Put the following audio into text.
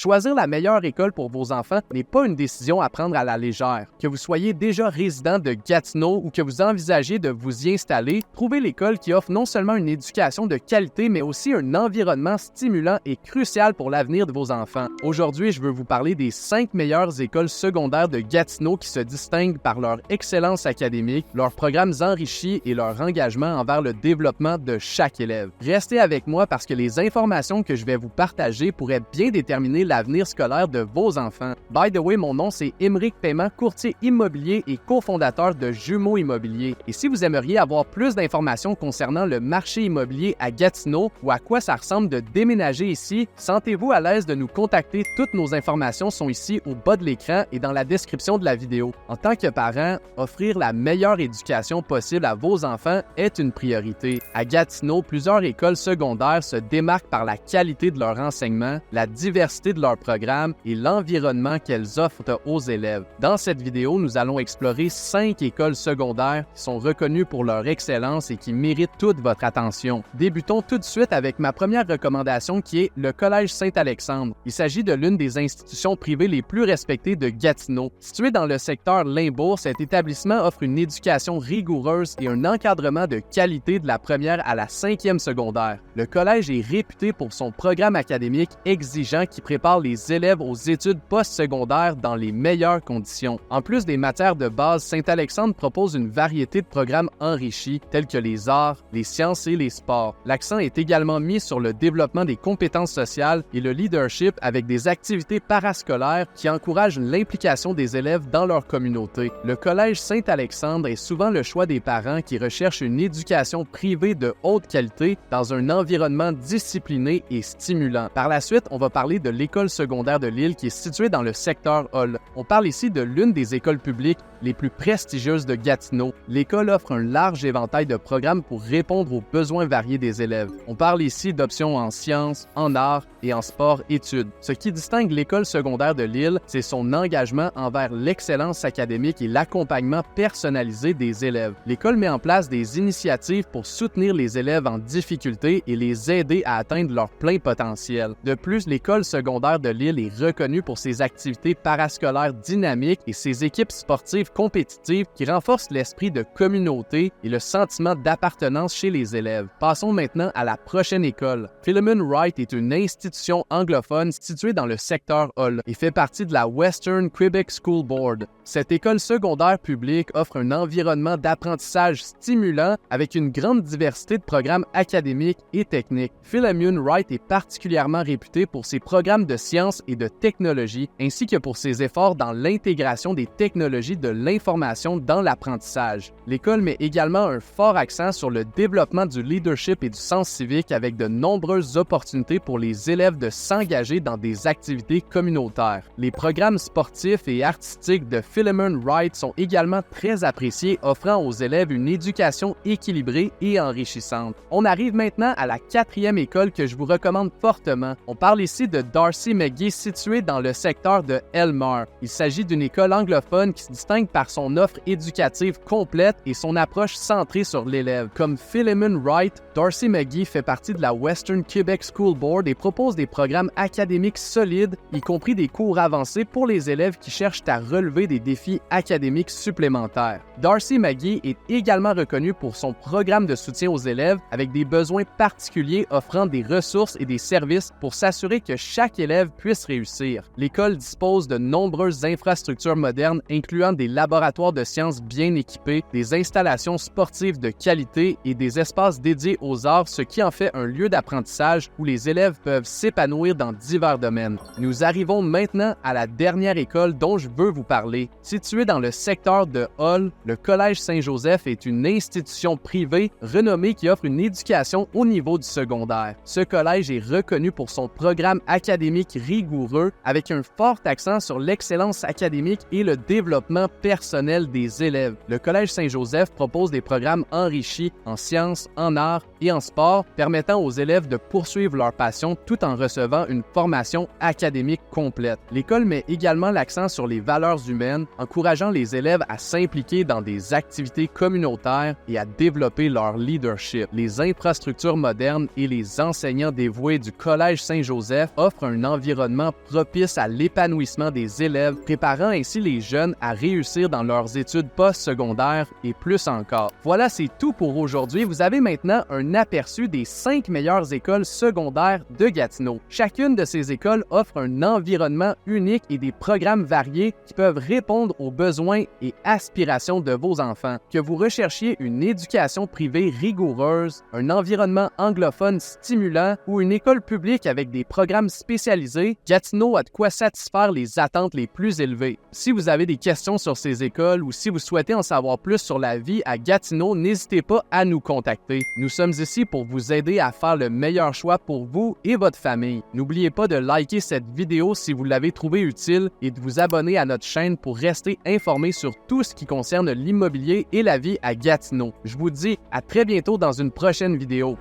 Choisir la meilleure école pour vos enfants n'est pas une décision à prendre à la légère. Que vous soyez déjà résident de Gatineau ou que vous envisagez de vous y installer, trouvez l'école qui offre non seulement une éducation de qualité, mais aussi un environnement stimulant et crucial pour l'avenir de vos enfants. Aujourd'hui, je veux vous parler des 5 meilleures écoles secondaires de Gatineau qui se distinguent par leur excellence académique, leurs programmes enrichis et leur engagement envers le développement de chaque élève. Restez avec moi parce que les informations que je vais vous partager pourraient bien déterminer l'avenir scolaire de vos enfants. By the way, mon nom c'est Émeric Paiement, courtier immobilier et cofondateur de Jumeaux Immobilier. Et si vous aimeriez avoir plus d'informations concernant le marché immobilier à Gatineau ou à quoi ça ressemble de déménager ici, sentez-vous à l'aise de nous contacter. Toutes nos informations sont ici au bas de l'écran et dans la description de la vidéo. En tant que parent, offrir la meilleure éducation possible à vos enfants est une priorité. À Gatineau, plusieurs écoles secondaires se démarquent par la qualité de leur enseignement, la diversité de leurs programmes et l'environnement qu'elles offrent aux élèves. Dans cette vidéo, nous allons explorer 5 écoles secondaires qui sont reconnues pour leur excellence et qui méritent toute votre attention. Débutons tout de suite avec ma première recommandation qui est le Collège Saint-Alexandre. Il s'agit de l'une des institutions privées les plus respectées de Gatineau. Situé dans le secteur Limbourg, cet établissement offre une éducation rigoureuse et un encadrement de qualité de la première à la 5e secondaire. Le collège est réputé pour son programme académique exigeant qui prépare les élèves aux études postsecondaires dans les meilleures conditions. En plus des matières de base, Saint-Alexandre propose une variété de programmes enrichis tels que les arts, les sciences et les sports. L'accent est également mis sur le développement des compétences sociales et le leadership avec des activités parascolaires qui encouragent l'implication des élèves dans leur communauté. Le Collège Saint-Alexandre est souvent le choix des parents qui recherchent une éducation privée de haute qualité dans un environnement discipliné et stimulant. Par la suite, on va parler de l'école secondaire de Lille qui est située dans le secteur Hall. On parle ici de l'une des écoles publiques les plus prestigieuses de Gatineau. L'école offre un large éventail de programmes pour répondre aux besoins variés des élèves. On parle ici d'options en sciences, en arts et en sport-études. Ce qui distingue l'école secondaire de Lille, c'est son engagement envers l'excellence académique et l'accompagnement personnalisé des élèves. L'école met en place des initiatives pour soutenir les élèves en difficulté et les aider à atteindre leur plein potentiel. De plus, l'école secondaire de Lille est reconnue pour ses activités parascolaires dynamiques et ses équipes sportives compétitives qui renforcent l'esprit de communauté et le sentiment d'appartenance chez les élèves. Passons maintenant à la prochaine école. Philemon Wright est une institution anglophone située dans le secteur Hall et fait partie de la Western Quebec School Board. Cette école secondaire publique offre un environnement d'apprentissage stimulant avec une grande diversité de programmes académiques et techniques. Philemon Wright est particulièrement réputé pour ses programmes de sciences et de technologie ainsi que pour ses efforts dans l'intégration des technologies de l'information dans l'apprentissage. L'école met également un fort accent sur le développement du leadership et du sens civique avec de nombreuses opportunités pour les élèves de s'engager dans des activités communautaires. Les programmes sportifs et artistiques de Philemon Wright sont également très appréciés, offrant aux élèves une éducation équilibrée et enrichissante. On arrive maintenant à la 4e école que je vous recommande fortement. On parle ici de Darcy McGee située dans le secteur de Elmar. Il s'agit d'une école anglophone qui se distingue par son offre éducative complète et son approche centrée sur l'élève. Comme Philemon Wright, Darcy McGee fait partie de la Western Quebec School Board et propose des programmes académiques solides, y compris des cours avancés pour les élèves qui cherchent à relever des défis académiques supplémentaires. Darcy McGee est également reconnu pour son programme de soutien aux élèves avec des besoins particuliers offrant des ressources et des services pour s'assurer que chaque élève puisse réussir. L'école dispose de nombreuses infrastructures modernes incluant des laboratoires de sciences bien équipés, des installations sportives de qualité et des espaces dédiés aux arts, ce qui en fait un lieu d'apprentissage où les élèves peuvent s'épanouir dans divers domaines. Nous arrivons maintenant à la dernière école dont je veux vous parler. Située dans le secteur de Hall, le Collège Saint-Joseph est une institution privée renommée qui offre une éducation au niveau du secondaire. Ce collège est reconnu pour son programme académique rigoureux avec un fort accent sur l'excellence académique et le développement personnel des élèves. Le Collège Saint-Joseph propose des programmes enrichis en sciences, en arts et en sport, permettant aux élèves de poursuivre leur passion tout en recevant une formation académique complète. L'école met également l'accent sur les valeurs humaines jeunes, encourageant les élèves à s'impliquer dans des activités communautaires et à développer leur leadership. Les infrastructures modernes et les enseignants dévoués du Collège Saint-Joseph offrent un environnement propice à l'épanouissement des élèves, préparant ainsi les jeunes à réussir dans leurs études postsecondaires et plus encore. Voilà, c'est tout pour aujourd'hui. Vous avez maintenant un aperçu des 5 meilleures écoles secondaires de Gatineau. Chacune de ces écoles offre un environnement unique et des programmes variés qui peuvent répondre aux besoins et aspirations de vos enfants. Que vous recherchiez une éducation privée rigoureuse, un environnement anglophone stimulant ou une école publique avec des programmes spécialisés, Gatineau a de quoi satisfaire les attentes les plus élevées. Si vous avez des questions sur ces écoles ou si vous souhaitez en savoir plus sur la vie à Gatineau, n'hésitez pas à nous contacter. Nous sommes ici pour vous aider à faire le meilleur choix pour vous et votre famille. N'oubliez pas de liker cette vidéo si vous l'avez trouvée utile et de vous abonner à notre chaîne pour rester informé sur tout ce qui concerne l'immobilier et la vie à Gatineau. Je vous dis à très bientôt dans une prochaine vidéo.